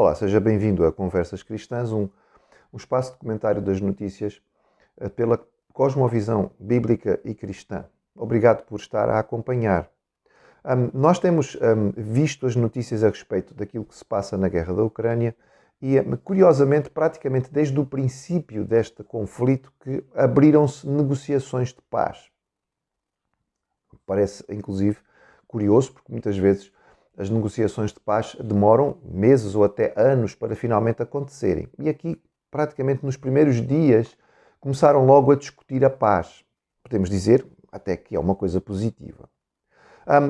Olá, seja bem-vindo a Conversas Cristãs, um espaço de comentário das notícias pela cosmovisão bíblica e cristã. Obrigado por estar a acompanhar. Nós temos visto as notícias a respeito daquilo que se passa na guerra da Ucrânia e, curiosamente, praticamente desde o princípio deste conflito, que abriram-se negociações de paz. Parece, inclusive, curioso, porque muitas vezes as negociações de paz demoram meses ou até anos para finalmente acontecerem. E aqui, praticamente nos primeiros dias, começaram logo a discutir a paz. Podemos dizer até que é uma coisa positiva.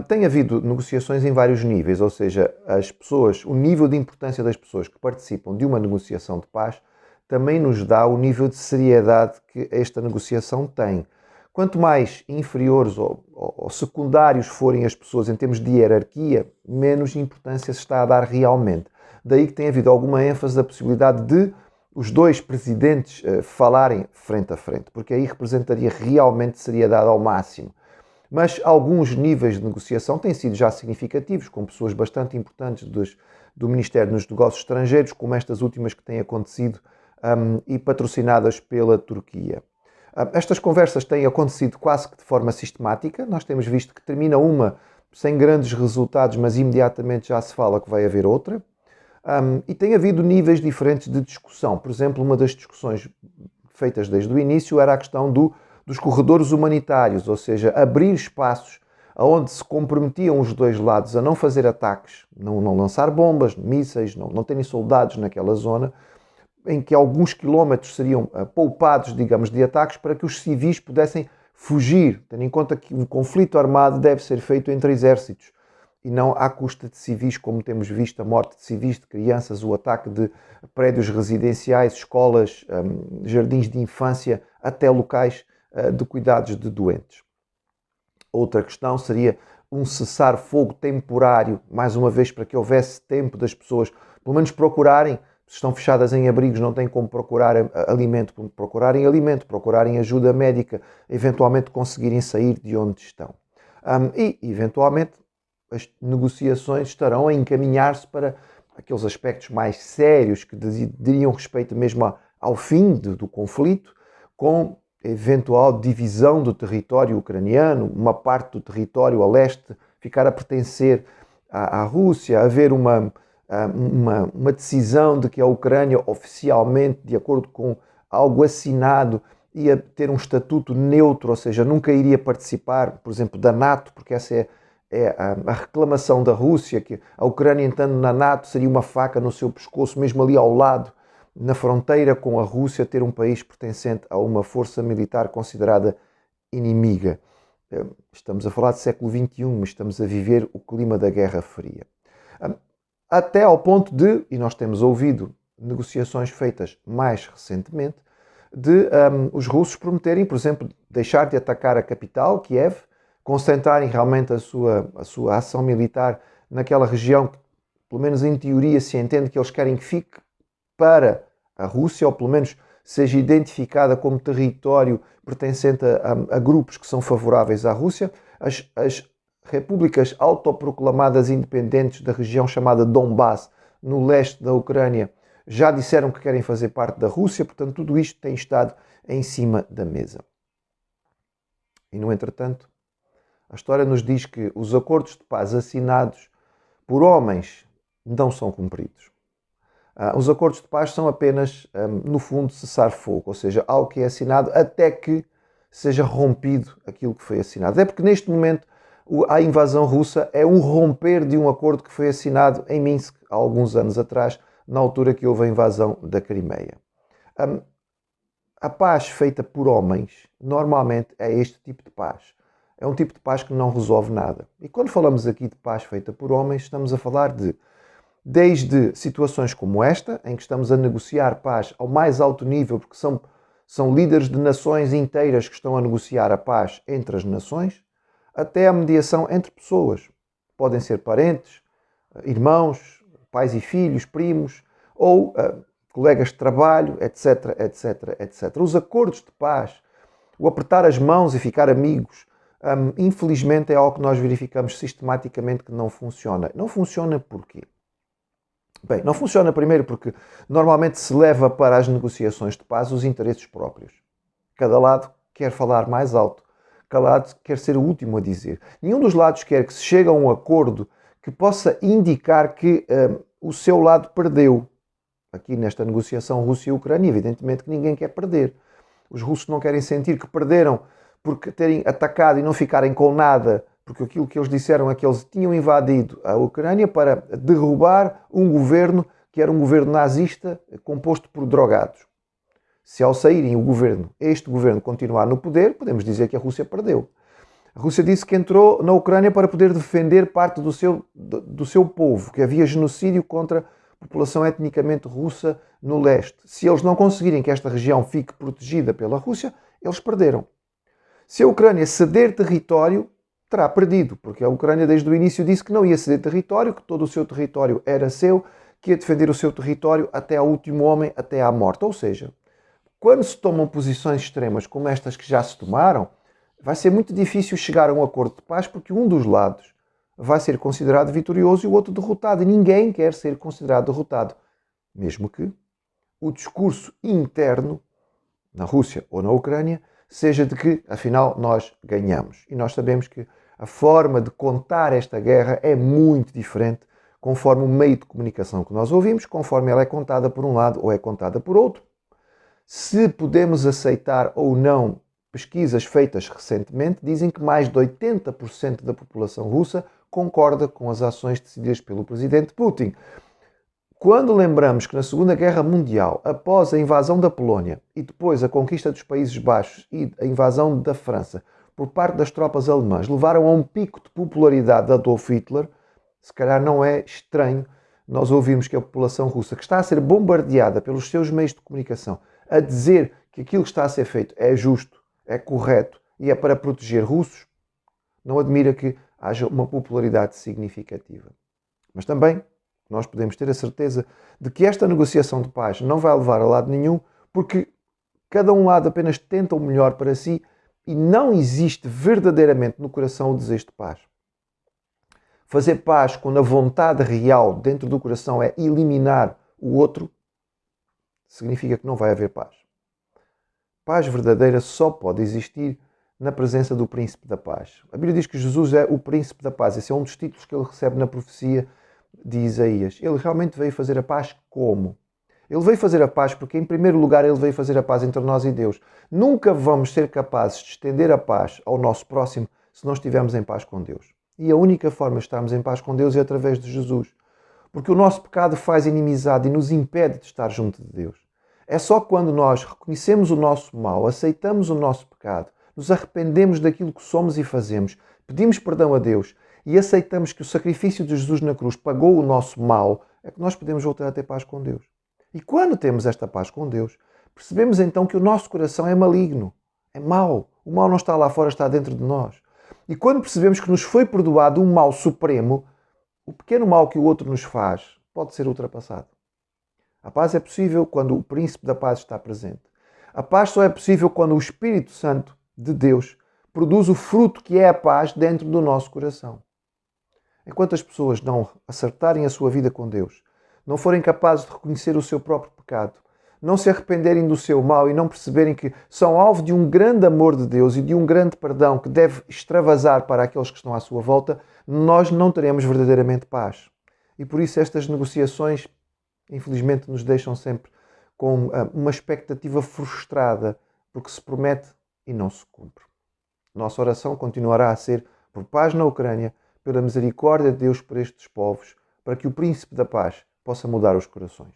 Tem havido negociações em vários níveis, ou seja, as pessoas, o nível de importância das pessoas que participam de uma negociação de paz também nos dá o nível de seriedade que esta negociação tem. Quanto mais inferiores ou secundários forem as pessoas em termos de hierarquia, menos importância se está a dar realmente. Daí que tem havido alguma ênfase da possibilidade de os dois presidentes falarem frente a frente, porque aí representaria realmente seriedade ao máximo. Mas alguns níveis de negociação têm sido já significativos, com pessoas bastante importantes do Ministério dos Negócios Estrangeiros, como estas últimas que têm acontecido e patrocinadas pela Turquia. Estas conversas têm acontecido quase que de forma sistemática. Nós temos visto que termina uma sem grandes resultados, mas imediatamente já se fala que vai haver outra. E tem havido níveis diferentes de discussão. Por exemplo, uma das discussões feitas desde o início era a questão dos corredores humanitários, ou seja, abrir espaços onde se comprometiam os dois lados a não fazer ataques, não lançar bombas, mísseis, não terem soldados naquela zona, em que alguns quilómetros seriam poupados, digamos, de ataques para que os civis pudessem fugir, tendo em conta que um conflito armado deve ser feito entre exércitos e não à custa de civis, como temos visto a morte de civis, de crianças, o ataque de prédios residenciais, escolas, jardins de infância, até locais de cuidados de doentes. Outra questão seria um cessar-fogo temporário, mais uma vez para que houvesse tempo das pessoas, pelo menos procurarem. Se estão fechadas em abrigos, não têm como procurar alimento, procurarem ajuda médica, eventualmente conseguirem sair de onde estão. E, eventualmente, as negociações estarão a encaminhar-se para aqueles aspectos mais sérios que diriam respeito mesmo ao fim do conflito, com eventual divisão do território ucraniano, uma parte do território a leste ficar a pertencer à Rússia, haver uma decisão de que a Ucrânia oficialmente, de acordo com algo assinado, ia ter um estatuto neutro, ou seja, nunca iria participar, por exemplo, da NATO, porque essa é a reclamação da Rússia, que a Ucrânia entrando na NATO seria uma faca no seu pescoço, mesmo ali ao lado, na fronteira com a Rússia, ter um país pertencente a uma força militar considerada inimiga. Estamos a falar do século XXI, mas estamos a viver o clima da Guerra Fria. Até ao ponto de, e nós temos ouvido negociações feitas mais recentemente, de os russos prometerem, por exemplo, deixar de atacar a capital, Kiev, concentrarem realmente a sua ação militar naquela região que, pelo menos em teoria, se entende que eles querem que fique para a Rússia, ou pelo menos seja identificada como território pertencente a grupos que são favoráveis à Rússia. As repúblicas autoproclamadas independentes da região chamada Donbass, no leste da Ucrânia, já disseram que querem fazer parte da Rússia, portanto tudo isto tem estado em cima da mesa. E no entretanto, a história nos diz que os acordos de paz assinados por homens não são cumpridos. Os acordos de paz são apenas, no fundo, cessar-fogo, ou seja, algo que é assinado até que seja rompido aquilo que foi assinado. É porque neste momento a invasão russa é um romper de um acordo que foi assinado em Minsk há alguns anos atrás, na altura que houve a invasão da Crimeia. A paz feita por homens, normalmente, é este tipo de paz. É um tipo de paz que não resolve nada. E quando falamos aqui de paz feita por homens, estamos a falar desde situações como esta, em que estamos a negociar paz ao mais alto nível, porque são líderes de nações inteiras que estão a negociar a paz entre as nações, até a mediação entre pessoas. Podem ser parentes, irmãos, pais e filhos, primos, ou colegas de trabalho, etc, etc, etc. Os acordos de paz, o apertar as mãos e ficar amigos, infelizmente é algo que nós verificamos sistematicamente que não funciona. Não funciona porquê? Bem, não funciona primeiro porque normalmente se leva para as negociações de paz os interesses próprios. Cada lado quer falar mais alto, cada lado quer ser o último a dizer. Nenhum dos lados quer que se chegue a um acordo que possa indicar que o seu lado perdeu. Aqui nesta negociação Rússia e Ucrânia, evidentemente que ninguém quer perder. Os russos não querem sentir que perderam porque terem atacado e não ficarem com nada, porque aquilo que eles disseram é que eles tinham invadido a Ucrânia para derrubar um governo que era um governo nazista composto por drogados. Se ao saírem este governo continuar no poder, podemos dizer que a Rússia perdeu. A Rússia disse que entrou na Ucrânia para poder defender parte do seu povo, que havia genocídio contra a população etnicamente russa no leste. Se eles não conseguirem que esta região fique protegida pela Rússia, eles perderam. Se a Ucrânia ceder território, terá perdido, porque a Ucrânia desde o início disse que não ia ceder território, que todo o seu território era seu, que ia defender o seu território até ao último homem, até à morte. Ou seja, quando se tomam posições extremas como estas que já se tomaram, vai ser muito difícil chegar a um acordo de paz porque um dos lados vai ser considerado vitorioso e o outro derrotado. E ninguém quer ser considerado derrotado. Mesmo que o discurso interno, na Rússia ou na Ucrânia, seja de que, afinal, nós ganhamos. E nós sabemos que a forma de contar esta guerra é muito diferente conforme o meio de comunicação que nós ouvimos, conforme ela é contada por um lado ou é contada por outro. Se podemos aceitar ou não pesquisas feitas recentemente, dizem que mais de 80% da população russa concorda com as ações decididas pelo presidente Putin. Quando lembramos que na Segunda Guerra Mundial, após a invasão da Polónia e depois a conquista dos Países Baixos e a invasão da França por parte das tropas alemãs levaram a um pico de popularidade de Adolf Hitler, se calhar não é estranho nós ouvirmos que a população russa, que está a ser bombardeada pelos seus meios de comunicação, a dizer que aquilo que está a ser feito é justo, é correto e é para proteger russos, não admira que haja uma popularidade significativa. Mas também nós podemos ter a certeza de que esta negociação de paz não vai levar a lado nenhum, porque cada um lado apenas tenta o melhor para si e não existe verdadeiramente no coração o desejo de paz. Fazer paz quando a vontade real dentro do coração é eliminar o outro, significa que não vai haver paz. Paz verdadeira só pode existir na presença do Príncipe da Paz. A Bíblia diz que Jesus é o Príncipe da Paz. Esse é um dos títulos que ele recebe na profecia de Isaías. Ele realmente veio fazer a paz como? Ele veio fazer a paz porque, em primeiro lugar, ele veio fazer a paz entre nós e Deus. Nunca vamos ser capazes de estender a paz ao nosso próximo se não estivermos em paz com Deus. E a única forma de estarmos em paz com Deus é através de Jesus. Porque o nosso pecado faz inimizade e nos impede de estar junto de Deus. É só quando nós reconhecemos o nosso mal, aceitamos o nosso pecado, nos arrependemos daquilo que somos e fazemos, pedimos perdão a Deus e aceitamos que o sacrifício de Jesus na cruz pagou o nosso mal, é que nós podemos voltar a ter paz com Deus. E quando temos esta paz com Deus, percebemos então que o nosso coração é maligno, é mau. O mal não está lá fora, está dentro de nós. E quando percebemos que nos foi perdoado um mal supremo, o pequeno mal que o outro nos faz pode ser ultrapassado. A paz é possível quando o Príncipe da Paz está presente. A paz só é possível quando o Espírito Santo de Deus produz o fruto que é a paz dentro do nosso coração. Enquanto as pessoas não acertarem a sua vida com Deus, não forem capazes de reconhecer o seu próprio pecado, não se arrependerem do seu mal e não perceberem que são alvo de um grande amor de Deus e de um grande perdão que deve extravasar para aqueles que estão à sua volta, nós não teremos verdadeiramente paz. E por isso estas negociações, infelizmente, nos deixam sempre com uma expectativa frustrada, porque se promete e não se cumpre. Nossa oração continuará a ser por paz na Ucrânia, pela misericórdia de Deus por estes povos, para que o Príncipe da Paz possa mudar os corações.